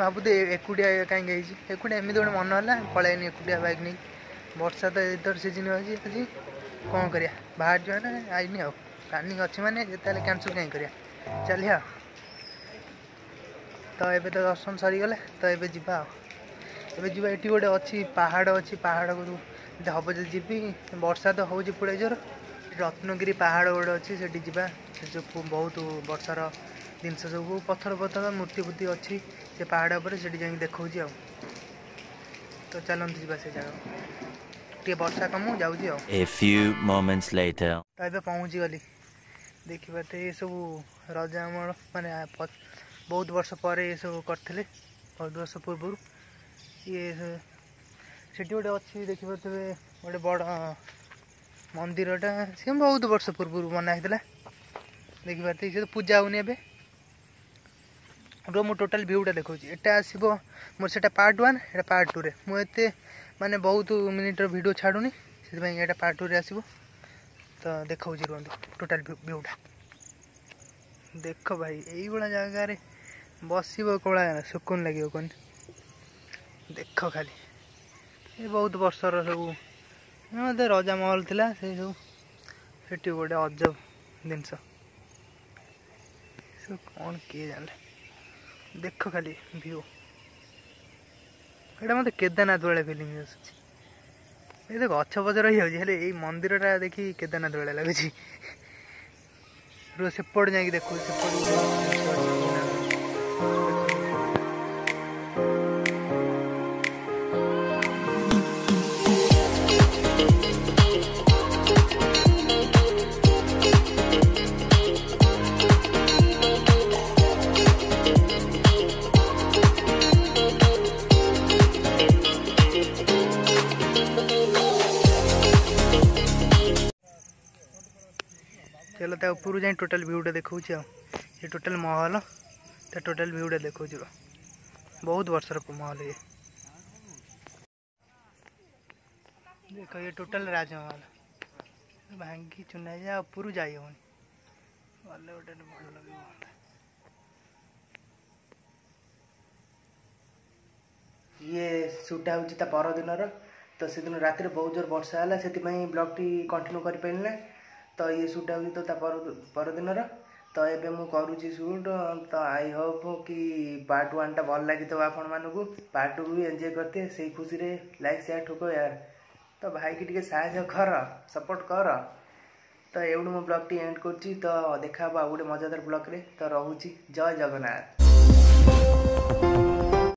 भावुते एकुटिया कहीं एकुटिया एमती गोटे मन है पलैनी एकुटिया बाइक नहीं वर्षा तो इधर सीजन अच्छी आज कौन करिया बाहर जा ना आईनी आ प्लानिंग अच्छी मैंने जिते कैंसल कहीं करिया चलिए तो ये तो दर्शन सरीगले तो ये जा ये गोटे अच्छी पहाड़ को हम जो जी वर्षा तो हूँ पुड़े जोर रत्नगिरी पहाड़ गोटे अच्छी से जा बहुत वर्षार जिनस सब पत्थर पत्थर मूर्ति फूर्ति अच्छी से पहाड़ पर से देखा तो चलते जा से जगह टे वर्षा कम जाऊँगी तो पहुँची गली देखिए तो ये सब रजा अमल माने बहुत वर्ष पर ये सब करते बहुत वर्ष पूर्व ये से गोटे अच्छी देखिए गोटे बड़ मंदिरटा सी बहुत वर्ष पूर्व बना देखिए से तो पूजा होनी ए मो टोटाल भ्यूटा देखा एटा आसो मोर से पार्ट 1 एटा पार्ट 2 रे मुझे माने बहुत मिनिट वीडियो छाड़ूनी से पार्ट 2 रे आसो तो देखा रुहतु टोटाल भ्यूटा देख भाई यही भाया जगार बस कौड़ा सुकून लगे कौन देख खाली ये बहुत वर्षर सब मत रजा महल थिला से सब से गोटे अजब जिनस कौन किए जान देख खाली व्यू एटा मत केदारनाथ भाया फिलिंग आसूँ ये गछ पच रही है मंदिरटा देखी केदारनाथ भाया लगुच रो सेपट जा देखो चलो तो ऊपर जाए टोटाल भ्यूटा देखा ये टोटाल महल तो टोटाल भ्यूटा देखा बहुत वर्षर महल ये देखो ये टोटाल राजमहल भांगी चुना जाए ऊपर जाई होनी गले गोटे भल लगे ये शूटा हूँ परदिन तो से दिन रात बहुत जोर वर्षा है से ब्लॉग टी कंटिन्यू कर पारे तो ये शूट हूँ तो परदिन तो ये मुझे करुँची शूट तो आई होप कि पार्ट 1 टा भल लगी आपण मानू पार्ट 2 भी एंजॉय करते से खुशी रे लाइक शेयर ठोक यार तो भाई की टे साहय कर सपोर्ट कर तो एवं मो ब्लॉग टी एंड कर तो देखा गोटे मजादार ब्लॉग रे तो रोची जय जगन्नाथ।